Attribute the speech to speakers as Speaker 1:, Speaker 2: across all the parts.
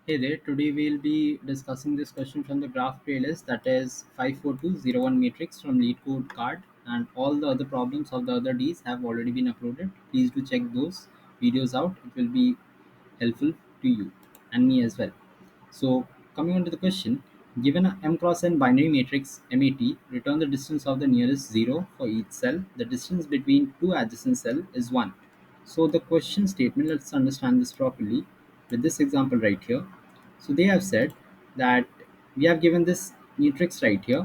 Speaker 1: Hey there, today we'll be discussing this question from the graph playlist that is 54201 matrix from Leetcode card, and all the other problems of the other Ds have already been uploaded. Please do check those videos out. It will be helpful to you and me as well. So, coming on to the question, given a m cross n binary matrix MAT, return the distance of the nearest zero for each cell. The distance between two adjacent cells is 1. So, the question statement, let's understand this properly with this example right here. So, they have said that we have given this matrix right here,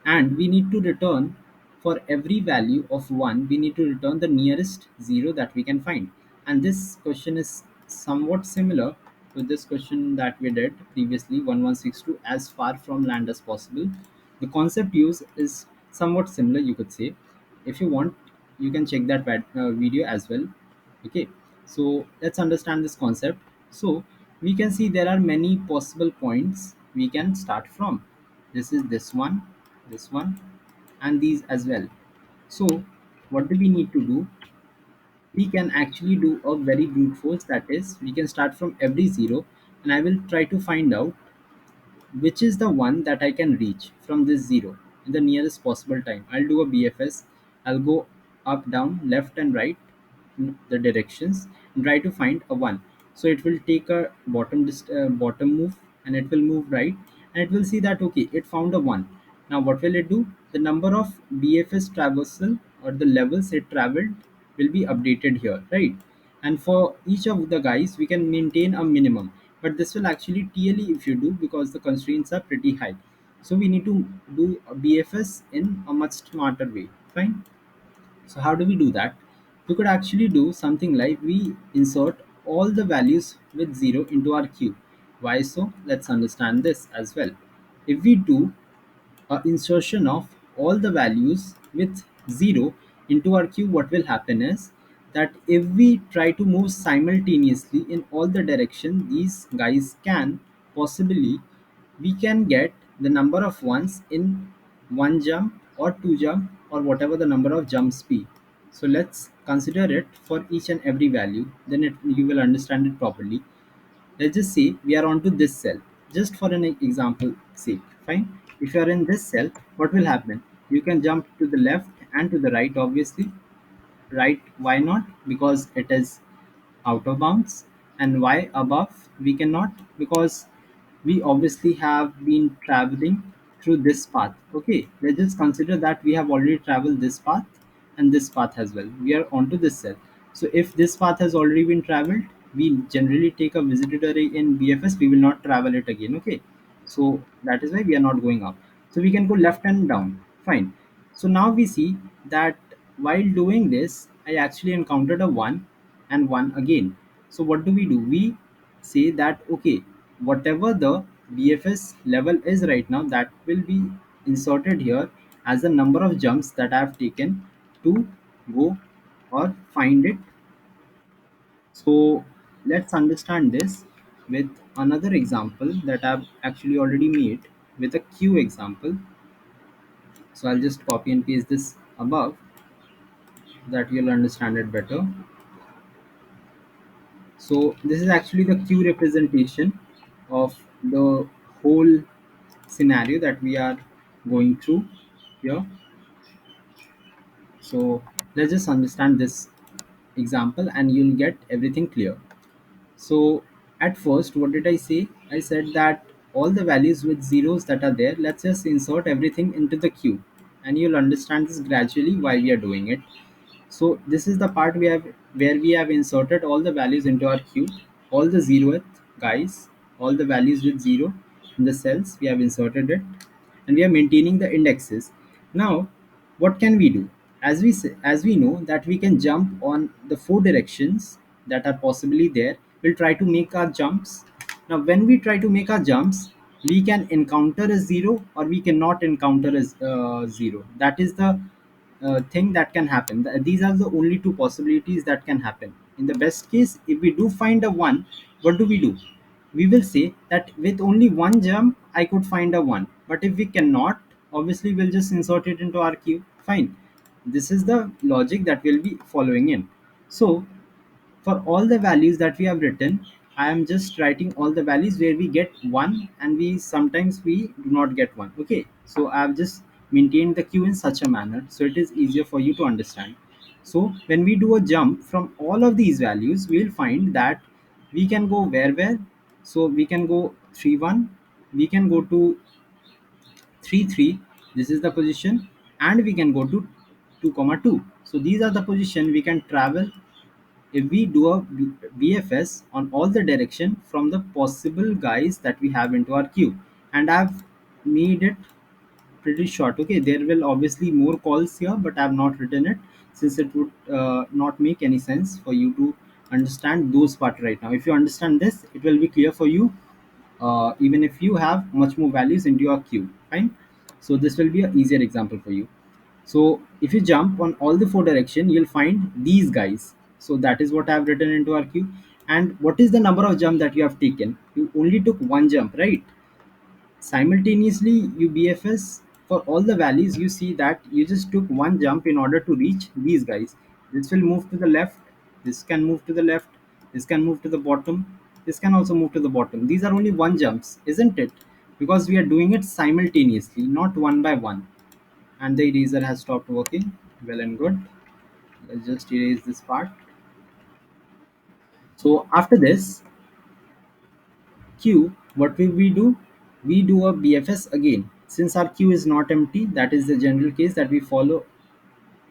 Speaker 1: and we need to return for every value of 1, we need to return the nearest 0 that we can find. And this question is somewhat similar to this question that we did previously, 1162, as far from land as possible. The concept used is somewhat similar, you could say. If you want, you can check that video as well. Okay, so let's understand this concept. So we can see there are many possible points we can start from. This is this one, and these as well. So what do we need to do? We can actually do a very brute force, that is we can start from every zero, and I will try to find out which is the one that I can reach from this zero in the nearest possible time. I'll do a BFS. I'll go up, down, left, and right in the directions and try to find a one. So it will take a bottom move, and it will move right, and it will see that okay, it found a one. Now what will it do? The number of BFS traversal or the levels it traveled will be updated here, right? And for each of the guys we can maintain a minimum, but this will actually TLE if you do, because the constraints are pretty high. So we need to do a BFS in a much smarter way. Fine. So how do we do that? We could actually do something like we insert all the values with 0 into our queue. Why so? Let's understand this as well. If we do insertion of all the values with 0 into our queue, what will happen is that if we try to move simultaneously in all the direction these guys can possibly, we can get the number of ones in one jump or two jump or whatever the number of jumps be. So let's consider it for each and every value, then you will understand it properly. Let's just say we are onto this cell, just for an example sake. Fine. If you are in this cell, what will happen? You can jump to the left and to the right, obviously. Right, why not? Because it is out of bounds. And why above we cannot? Because we obviously have been traveling through this path. Okay, let's just consider that we have already traveled this path and this path as well. We are onto this cell. So if this path has already been traveled, we generally take a visited array in BFS, we will not travel it again. Okay, so that is why we are not going up. So we can go left and down. Fine. So now we see that while doing this, I actually encountered a 1 and 1 again. So what do? We say that okay, whatever the BFS level is right now, that will be inserted here as the number of jumps that I have taken to go or find it. So let's understand this with another example that I've actually already made with a queue example. So I'll just copy and paste this above that you'll understand it better. So this is actually the queue representation of the whole scenario that we are going through here. So let's just understand this example and you'll get everything clear. So at first, what did I say? I said that all the values with zeros that are there, let's just insert everything into the queue, and you'll understand this gradually why we are doing it. So this is the part we have where we have inserted all the values into our queue, all the zeroth guys, all the values with zero in the cells we have inserted it, and we are maintaining the indexes. Now, what can we do? As we know that we can jump on the four directions that are possibly there. We'll try to make our jumps. Now, when we try to make our jumps, we can encounter a zero or we cannot encounter a zero. That is the thing that can happen. These are the only two possibilities that can happen. In the best case, if we do find a one, what do? We will say that with only one jump, I could find a one. But if we cannot, obviously we'll just insert it into our queue. Fine. This is the logic that we'll be following in. So for all the values that we have written, I am just writing all the values where we get 1 and we sometimes we do not get 1. Okay, so I have just maintained the queue in such a manner so it is easier for you to understand. So when we do a jump from all of these values, we will find that we can go where. So we can go 3 1, we can go to 3 3, this is the position, and we can go to 2 comma 2. So these are the position we can travel if we do a BFS on all the direction from the possible guys that we have into our queue. And I've made it pretty short. Okay, there will obviously more calls here, but I've not written it since it would not make any sense for you to understand those part right now. If you understand this, it will be clear for you, even if you have much more values into your queue. Fine. So this will be an easier example for you. So if you jump on all the four direction, you'll find these guys. So that is what I have written into our queue. And what is the number of jump that you have taken? You only took one jump, right? Simultaneously, you BFS for all the values. You see that you just took one jump in order to reach these guys. This will move to the left. This can move to the left. This can move to the bottom. This can also move to the bottom. These are only one jumps, isn't it? Because we are doing it simultaneously, not one by one. And the eraser has stopped working. Well and good. Let's just erase this part. So after this queue, what will we do? We do a BFS again. Since our queue is not empty, that is the general case that we follow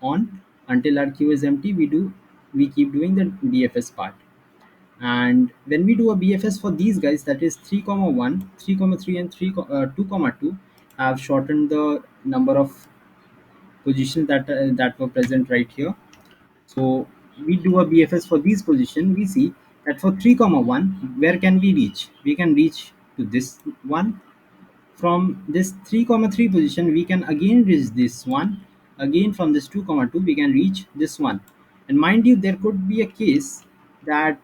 Speaker 1: on until our queue is empty. We keep doing the BFS part. And when we do a BFS for these guys, that is 3 comma 1, 3 comma 3, and 2 comma 2, I have shortened the number of positions that were present right here. So we do a BFS for these position. We see that for 3 comma 1, where can we reach? We can reach to this one. From this 3 comma 3 position, we can again reach this one. Again from this 2 comma 2, we can reach this one. And mind you, there could be a case that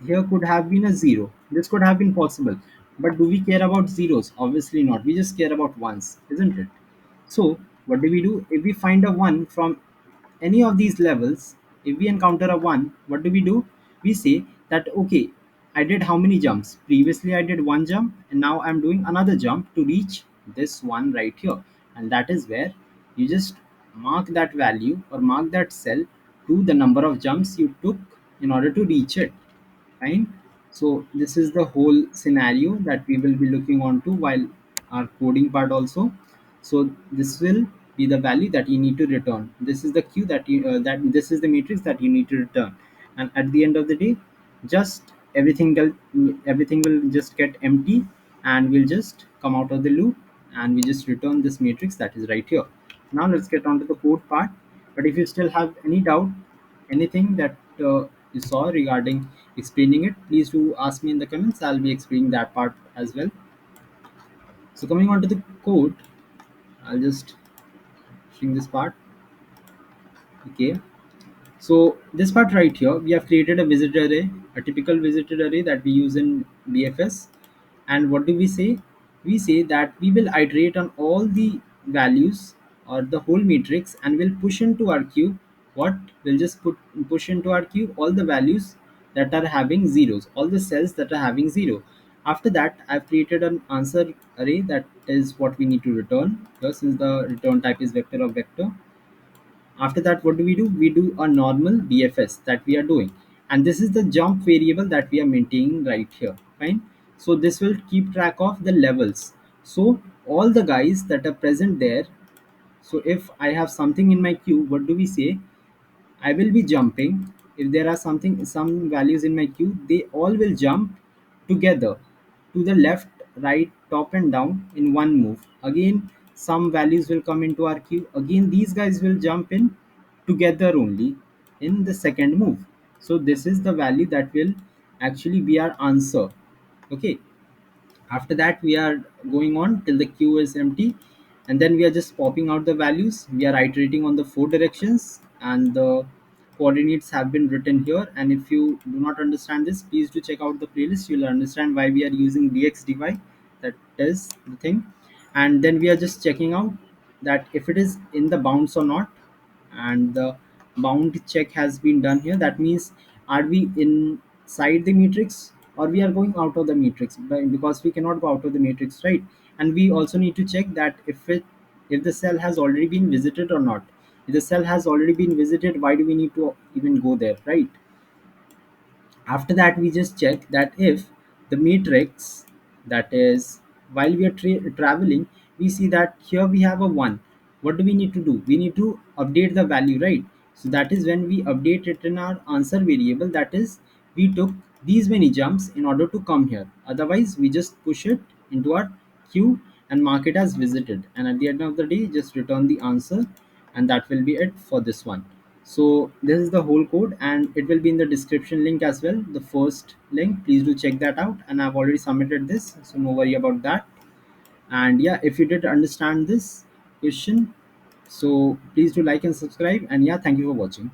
Speaker 1: here could have been a 0. This could have been possible. But do we care about zeros? Obviously not. We just care about ones, isn't it? So what do? If we find a 1 from any of these levels, if we encounter a 1, what do? We say that, okay, I did how many jumps? Previously I did one jump, and now I'm doing another jump to reach this one right here. And that is where you just mark that value or mark that cell to the number of jumps you took in order to reach it. Fine. So this is the whole scenario that we will be looking on to while our coding part also. So this will be the value that you need to return. This is the queue that you that this is the matrix that you need to return. And at the end of the day, just everything will just get empty, and we'll just come out of the loop, and we just return this matrix that is right here. Now let's get on to the code part. But if you still have any doubt, anything that you saw regarding explaining it, please do ask me in the comments. I'll be explaining that part as well. So coming on to the code, I'll just shrink this part. Okay, so this part right here, we have created a visitor array, a typical visitor array that we use in BFS. And what do we say? We say that we will iterate on all the values or the whole matrix, and we'll push into our queue. What? We'll just push into our queue all the values that are having zeros, all the cells that are having zero. After that, I've created an answer array that is what we need to return here, since the return type is vector of vector. After that, what do? We do a normal BFS that we are doing. And this is the jump variable that we are maintaining right here. Fine. So this will keep track of the levels. So all the guys that are present there. So if I have something in my queue, what do we say? I will be jumping. If there are some values in my queue, they all will jump together to the left, right, top and down in one move. Again, some values will come into our queue. Again, these guys will jump in together only in the second move. So this is the value that will actually be our answer. Okay, after that, we are going on till the queue is empty, and then we are just popping out the values. We are iterating on the four directions, and the coordinates have been written here. And if you do not understand this, please do check out the playlist. You'll understand why we are using dxdy. That is the thing. And then we are just checking out that if it is in the bounds or not. And the bound check has been done here. That means, are we inside the matrix or we are going out of the matrix, because we cannot go out of the matrix, right? And we also need to check that if the cell has already been visited or not. If the cell has already been visited, why do we need to even go there, right? After that, we just check that if the matrix, that is, while we are traveling, we see that here we have a 1. What do we need to do? We need to update the value, right? So that is when we update it in our answer variable, that is, we took these many jumps in order to come here. Otherwise, we just push it into our queue and mark it as visited, and at the end of the day just return the answer, and that will be it for this one. So this is the whole code, and it will be in the description link as well, the first link. Please do check that out, and I've already submitted this, so no worry about that. And yeah, if you did understand this question, so please do like and subscribe, and yeah, thank you for watching.